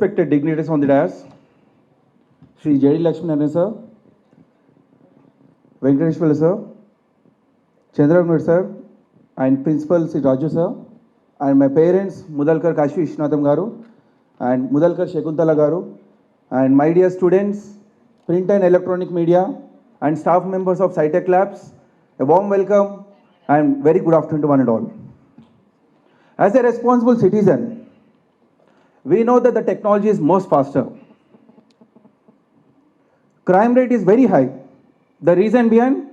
respected dignitaries on the dais, Sri J.D. Lakshminarayan sir, Venkateshwara sir, Chandraguru sir, and Principal Sri Raju sir, and my parents Mudalkar Kashi Vishwanatham garu and Mudalkar Shakuntala garu, and my dear students, print and electronic media, and staff members of SciTech Labs, a warm welcome and very good afternoon to one and all. As a responsible citizen, we know that the technology is most faster. Crime rate is very high. The reason behind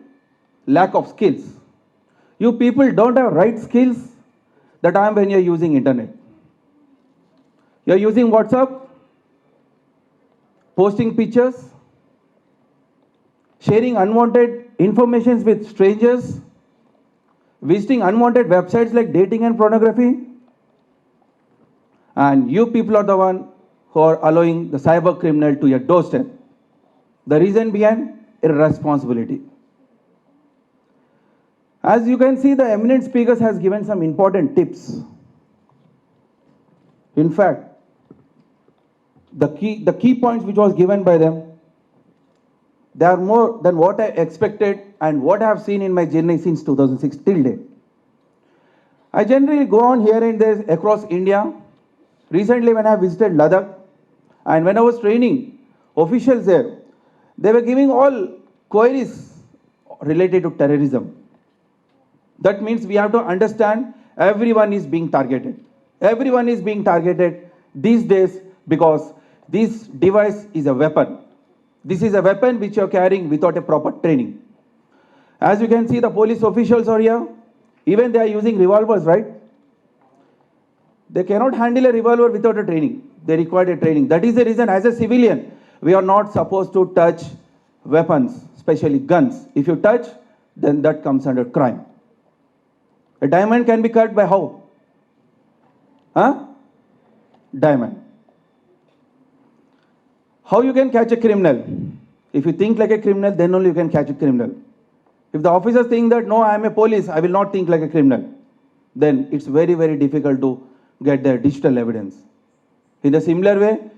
lack of skills. You people don't have right skills the time when you're using internet. You're using WhatsApp, posting pictures, sharing unwanted information with strangers, visiting unwanted websites like dating and pornography, and you people are the one who are allowing the cyber criminal to your doorstep. The reason behind irresponsibility. As you can see, the eminent speakers has given some important tips. In fact, the key points which was given by them, they are more than what I expected and what I have seen in my journey since 2006 till date. I generally go on here and there across India. Recently when I visited Ladakh and when I was training officials there, they were giving all queries related to terrorism. That means we have to understand everyone is being targeted. Everyone is being targeted these days because this device is a weapon. This is a weapon which you are carrying without a proper training. As you can see, the police officials are here. Even they are using revolvers, right? They cannot handle a revolver without a training. They require a training. That is the reason as a civilian, we are not supposed to touch weapons, especially guns. If you touch, then that comes under crime. A diamond can be cut by how? Diamond. How you can catch a criminal? If you think like a criminal, then only you can catch a criminal. If the officers think that, no, I am a police, I will not think like a criminal, then it's very, very difficult to get their digital evidence. In a similar way,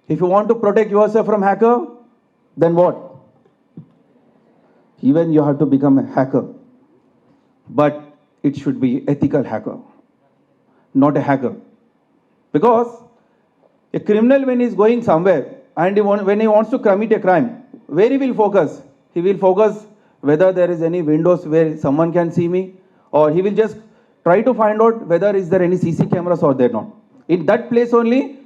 if you want to protect yourself from hacker, then what? Even you have to become a hacker. But it should be ethical hacker, not a hacker. Because a criminal, when he is going somewhere and when he wants to commit a crime, where he will focus? He will focus whether there is any windows where someone can see me, or he will just try to find out whether is there any CC cameras or there not. In that place only,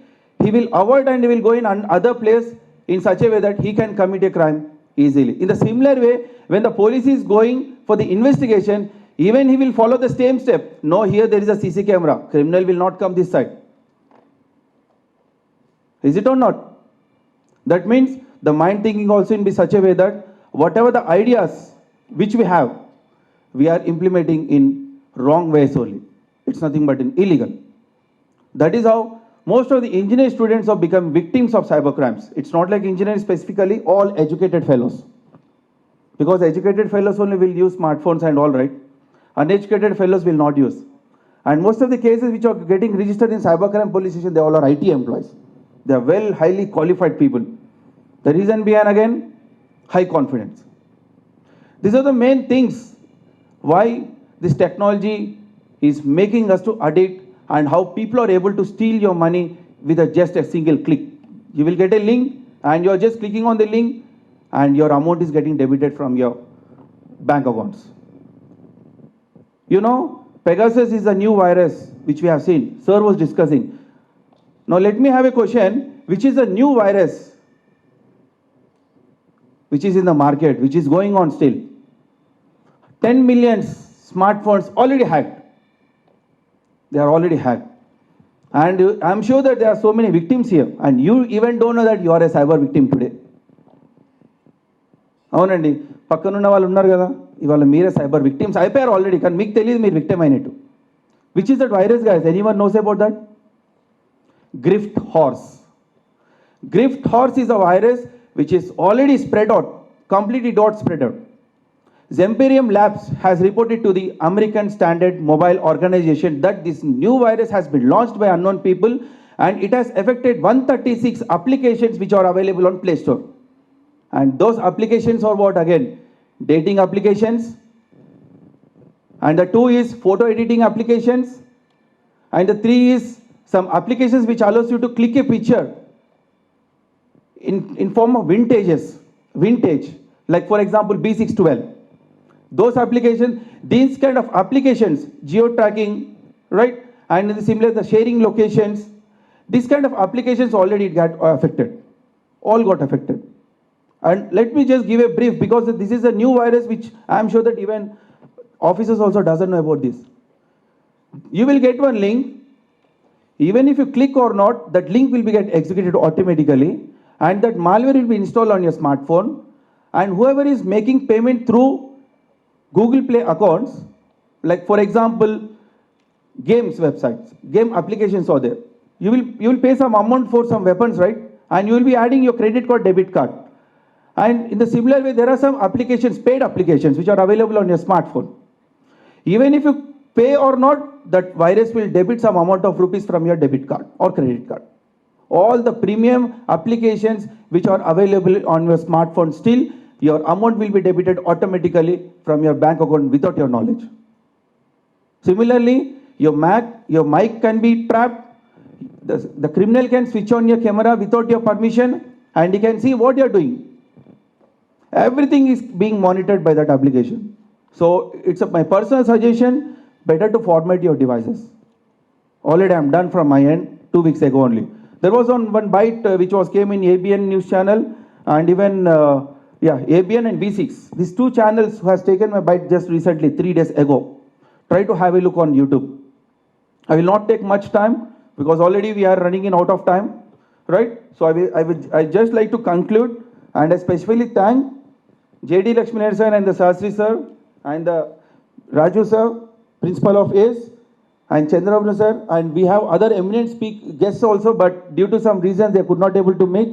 he will avoid and he will go in other place in such a way that he can commit a crime easily. In the similar way, when the police is going for the investigation, even he will follow the same step. No, here there is a CC camera. Criminal will not come this side. Is it or not? That means the mind thinking also in be such a way that whatever the ideas which we have, we are implementing in wrong ways only. It's nothing but in illegal. That is how most of the engineering students have become victims of cyber crimes. It's not like engineering specifically, all educated fellows. Because educated fellows only will use smartphones and all, right? Uneducated fellows will not use. And most of the cases which are getting registered in cybercrime police station, they all are IT employees. They are well, highly qualified people. The reason behind again, high confidence. These are the main things why this technology is making us to addict, and how people are able to steal your money with just a single click. You will get a link and you are just clicking on the link and your amount is getting debited from your bank accounts. You know, Pegasus is a new virus which we have seen. Sir was discussing. Now let me have a question. Which is a new virus which is in the market, which is going on still? 10 million smartphones already hacked. They are already hacked. And I'm sure that there are so many victims here. And you even don't know that you are a cyber victim today. అవునండి, పక్కనున్న వాళ్ళు ఉన్నారు కదా, ఇవాళ మీరే cyber victims అయిపోయారు already, కానీ మీకు తెలియదు మీరు విక్టిమ్ అయినట్టు. Which is that virus guys? Anyone knows about that? Grift horse. Grift horse is a virus which is already spread out, completely dot spread out. Zempirium Labs has reported to the American Standard Mobile Organization that this new virus has been launched by unknown people and it has affected 136 applications which are available on Play Store. And those applications are what again? Dating applications. And the 2 is photo editing applications. And the 3 is some applications which allows you to click a picture in form of vintage, like for example B612. Those applications, these kind of applications, geo-tracking, right? And similar, the sharing locations, these kind of applications already got affected, all got affected. And let me just give a brief, because this is a new virus which I am sure that even officers also doesn't know about this. You will get one link, even if you click or not, that link will be get executed automatically, and that malware will be installed on your smartphone, and whoever is making payment through Google Play accounts, like for example, games websites, game applications are there. You will pay some amount for some weapons, right? And you will be adding your credit card, debit card. And in the similar way, there are some applications, paid applications, which are available on your smartphone. Even if you pay or not, that virus will debit some amount of rupees from your debit card or credit card. All the premium applications which are available on your smartphone, still your amount will be debited automatically from your bank account without your knowledge. Similarly, your mic can be trapped. The criminal can switch on your camera without your permission, and he can see what you're doing. Everything is being monitored by that application. So it's my personal suggestion, better to format your devices. Already I'm done from my end 2 weeks ago only. There was one bite which came in ABN news channel, and even ABN and V6. These 2 channels has taken my bite just recently, 3 days ago. Try to have a look on YouTube. I will not take much time because already we are running in out of time, right? So I just like to conclude, and especially thank JD Lakshminarayan sir and the Sastry sir and the Raju sir, principal of ACE, and Chandrababu sir, and we have other eminent guests also, but due to some reasons they could not able to make.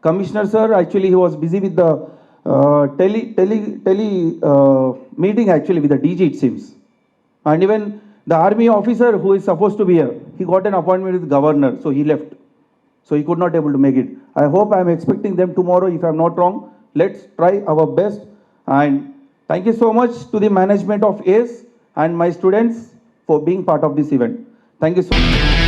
Commissioner sir, actually he was busy with the meeting actually with the DG it seems. And even the army officer who is supposed to be here, he got an appointment with the governor, so he left. So he could not able to make it. I hope I am expecting them tomorrow, if I am not wrong. Let's try our best. And thank you so much to the management of ACE and my students for being part of this event. Thank you so much.